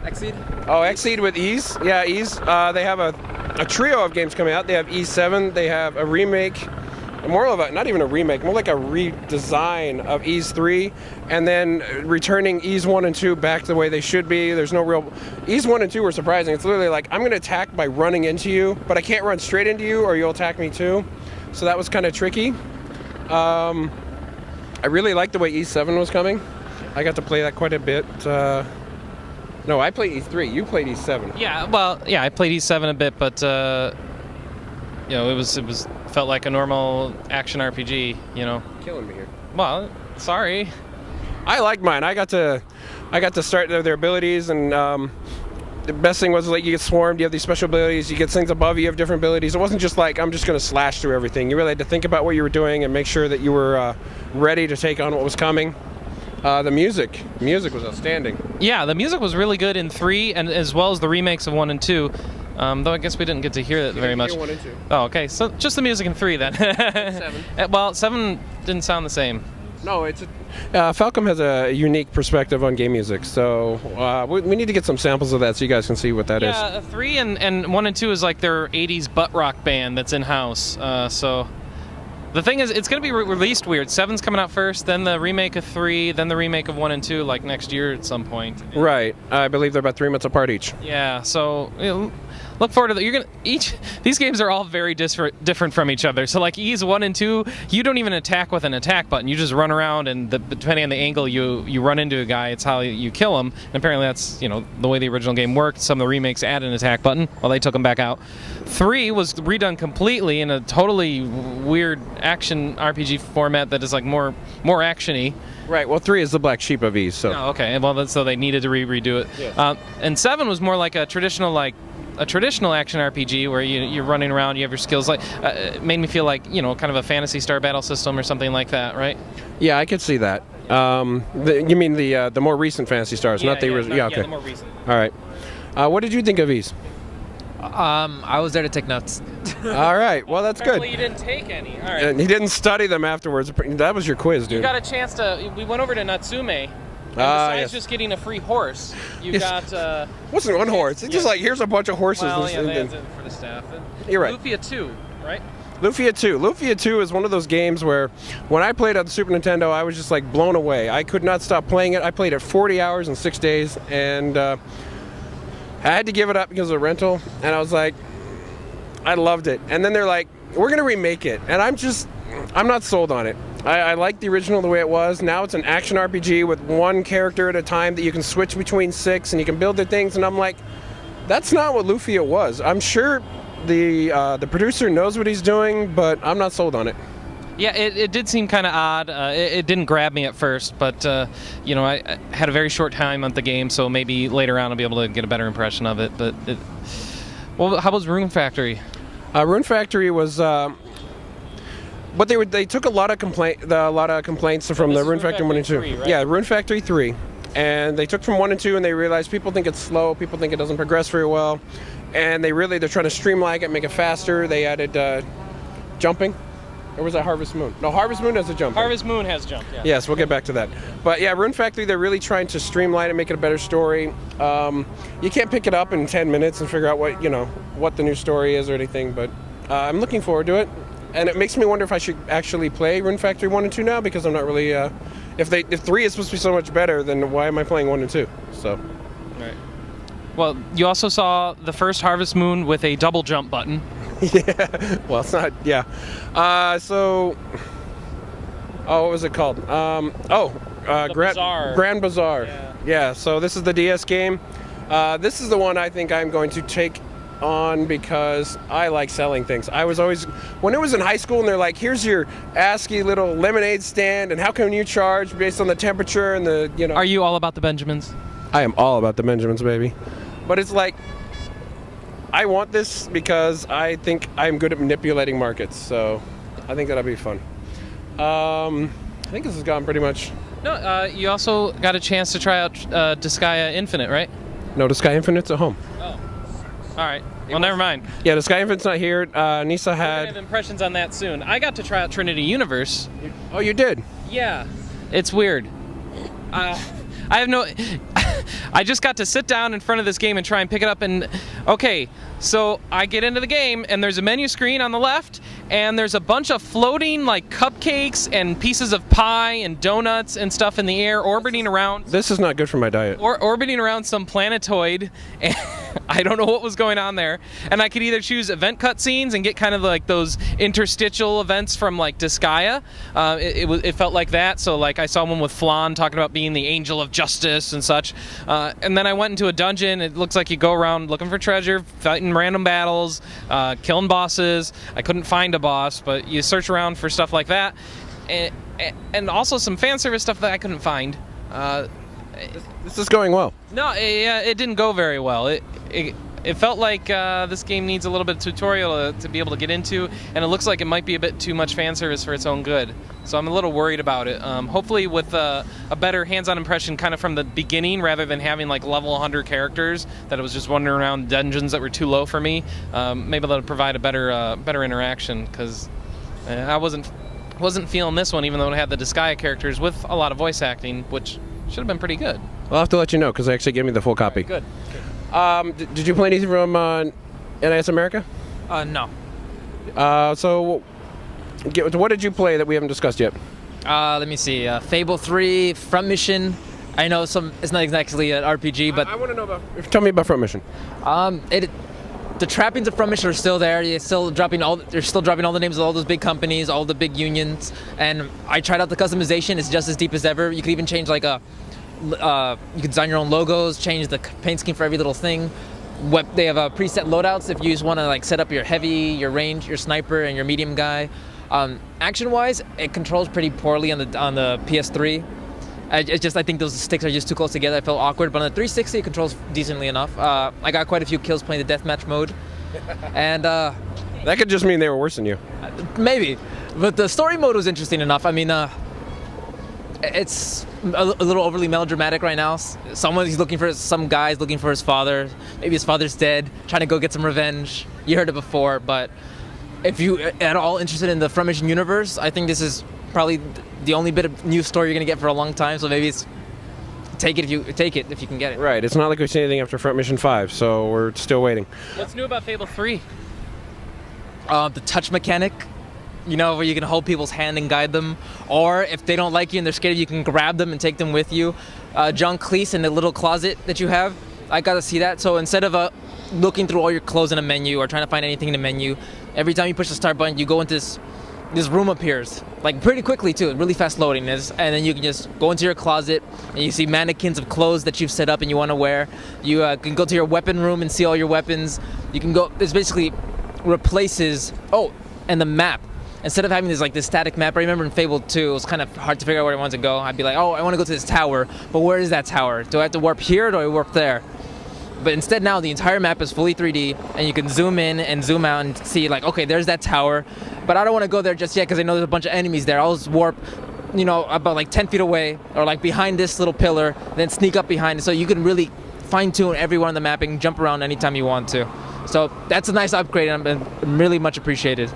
Exceed? Oh, Exceed with Ease. Yeah, Ease. They have a trio of games coming out. They have Ease 7. They have a remake, more of a, not even a remake, more like a redesign of Ease 3, and then returning Ease 1 and 2 back to the way they should be. There's no real... Ease 1 and 2 were surprising. It's literally like, I'm going to attack by running into you, but I can't run straight into you or you'll attack me too. So that was kind of tricky. I really liked the way Ease 7 was coming. I got to play that quite a bit. No, I played E3. You played E7. Yeah, well, yeah, I played E7 a bit, but you know, it felt like a normal action RPG. You know, Killing me here. well, sorry. I liked mine. I got to start their abilities, and the best thing was like you get swarmed. You have these special abilities. You get things above you. You have different abilities. It wasn't just like I'm just going to slash through everything. You really had to think about what you were doing and make sure that you were ready to take on what was coming. The music was outstanding. Yeah, the music was really good in 3, and as well as the remakes of 1 and 2. Though I guess we didn't get to hear that very much. 1 and 2. Oh, okay. So just the music in 3 then. 7. Well, 7 didn't sound the same. No, it's Falcom has a unique perspective on game music, so we need to get some samples of that so you guys can see what that is. Yeah, 3 and 1 and 2 is like their 80s butt rock band that's in house. So. The thing is, it's going to be released weird. 7's coming out first, then the remake of 3, then the remake of 1 and 2, like next year at some point. Right. I believe they're about 3 months apart each. Yeah. So you know, look forward to that. These games are all very different from each other. So like Ease 1 and 2, you don't even attack with an attack button. You just run around, and depending on the angle you run into a guy, it's how you kill him. And apparently that's the way the original game worked. Some of the remakes add an attack button, while they took them back out. 3 was redone completely in a totally weird action RPG format that is like more actiony. Right. Well, 3 is the black sheep of Ease. So. Oh, okay. Well, so they needed to redo it. Yes. And 7 was more like a traditional action RPG where you're running around, you have your skills. Like it made me feel like kind of a Phantasy Star battle system or something like that, right? Yeah, I could see that. You mean the more recent Phantasy Stars, not the original? Yeah, okay. Yeah, the more recent. All right. What did you think of Ease? I was there to take notes. All right. Well, that's good. Apparently you didn't take any. All right. And he didn't study them afterwards. That was your quiz, dude. You got a chance to. We went over to Natsume. And besides just getting a free horse, you got. Wasn't one horse. It's just like here's a bunch of horses. Well, yeah, that's it for the staff. You're right. Lufia 2, right? Lufia 2. Lufia 2 is one of those games where when I played on the Super Nintendo, I was just like blown away. I could not stop playing it. I played it 40 hours in 6 days, and I had to give it up because of the rental. And I was like, I loved it. And then they're like, we're going to remake it. And I'm not sold on it. I like the original the way it was. Now it's an action RPG with one character at a time that you can switch between 6 and you can build their things. And I'm like, that's not what Lufia was. I'm sure the producer knows what he's doing, but I'm not sold on it. Yeah, it did seem kind of odd. It didn't grab me at first, but I had a very short time on the game, so maybe later on I'll be able to get a better impression of it. But well, how about Rune Factory? Rune Factory was, but they took a lot of complaints from the Rune Factory 1 and 2. 3, right? Yeah, Rune Factory 3, and they took from 1 and 2, and they realized people think it's slow, people think it doesn't progress very well, and they're trying to streamline it, make it faster. They added jumping. Or was that Harvest Moon? No, Harvest Moon has a jump. Harvest Moon has jump, yeah. Yes, we'll get back to that. But yeah, Rune Factory, they're really trying to streamline it, make it a better story. You can't pick it up in 10 minutes and figure out what the new story is or anything, but I'm looking forward to it. And it makes me wonder if I should actually play Rune Factory 1 and 2 now, because I'm not really... if 3 is supposed to be so much better, then why am I playing 1 and 2? So... Right. Well, you also saw the first Harvest Moon with a double jump button. Yeah, well, it's not, yeah. What was it called? Bazaar. Grand Bazaar. Yeah, so this is the DS game. This is the one I think I'm going to take on because I like selling things. I was always, when it was in high school and they're like, here's your ASCII little lemonade stand and how can you charge based on the temperature and the, Are you all about the Benjamins? I am all about the Benjamins, baby. But it's like, I want this because I think I'm good at manipulating markets, so I think that'll be fun. I think this has gone pretty much. No, you also got a chance to try out Disgaea Infinite, right? No, Disgaea Infinite's at home. Oh, all right. Well, never mind. Yeah, Disgaea Infinite's not here. Nisa I had... have impressions on that soon. I got to try out Trinity Universe. Oh, you did? Yeah, it's weird. I have no. I just got to sit down in front of this game and try and pick it up. And okay, so I get into the game and there's a menu screen on the left, and there's a bunch of floating like cupcakes and pieces of pie and donuts and stuff in the air orbiting around. This is not good for my diet. Or orbiting around some planetoid, and I don't know what was going on there. And I could either choose event cutscenes and get kind of like those interstitial events from like Disgaea. It felt like that. So like I saw one with Flan talking about being the angel of justice and such. And then I went into a dungeon. It looks like you go around looking for treasure, fighting random battles, killing bosses. I couldn't find a boss, but you search around for stuff like that. And also some fan service stuff that I couldn't find. This is going well. No, it didn't go very well. It felt like this game needs a little bit of tutorial to be able to get into, and it looks like it might be a bit too much fan service for its own good. So I'm a little worried about it. Hopefully with a better hands-on impression kind of from the beginning, rather than having like level 100 characters that it was just wandering around dungeons that were too low for me. Maybe that'll provide a better interaction, because I wasn't feeling this one, even though it had the Disgaea characters with a lot of voice acting, which should have been pretty good. I'll have to let you know, because they actually gave me the full copy. Good. Did you play anything from NIS America? No. So what did you play that we haven't discussed yet? Let me see. Fable 3, Front Mission. I know it's not exactly an RPG, but I want to know about. Tell me about Front Mission. The trappings of Front Mission are still there. They're still dropping all the names of all those big companies, all the big unions. And I tried out the customization. It's just as deep as ever. You could even change like you can design your own logos, change the paint scheme for every little thing. They have preset loadouts if you just want to like set up your heavy, your range, your sniper, and your medium guy. Action-wise, it controls pretty poorly on the PS3. I think those sticks are just too close together. I felt awkward, but on the 360 it controls decently enough. I got quite a few kills playing the deathmatch mode, and that could just mean they were worse than you. Maybe, but the story mode was interesting enough. I mean, it's a little overly melodramatic right now. Some guy's looking for his father. Maybe his father's dead, trying to go get some revenge. You heard it before, but if you at all interested in the Front Mission universe, I think this is probably the only bit of new story you're gonna get for a long time. So maybe take it if you can get it. Right. It's not like we've seen anything after Front Mission 5, so we're still waiting. What's new about Fable 3? The touch mechanic. You know, where you can hold people's hand and guide them, or if they don't like you and they're scared, you can grab them and take them with you. John Cleese in the little closet that you have, I got to see that. So instead of looking through all your clothes in a menu or trying to find anything in the menu, every time you push the start button, you go into this room appears, like pretty quickly too, really fast loading is, and then you can just go into your closet and you see mannequins of clothes that you've set up and you want to wear. You can go to your weapon room and see all your weapons. You can go, this basically replaces, and the map. Instead of having this static map, I remember in Fable 2, it was kind of hard to figure out where I wanted to go. I'd be like, I want to go to this tower, but where is that tower? Do I have to warp here or do I warp there? But instead now, the entire map is fully 3D, and you can zoom in and zoom out and see, like, okay, there's that tower, but I don't want to go there just yet because I know there's a bunch of enemies there. I'll just warp, about like 10 feet away, or like behind this little pillar, then sneak up behind it, so you can really fine-tune everywhere on the map and jump around anytime you want to. So that's a nice upgrade, and really much appreciated.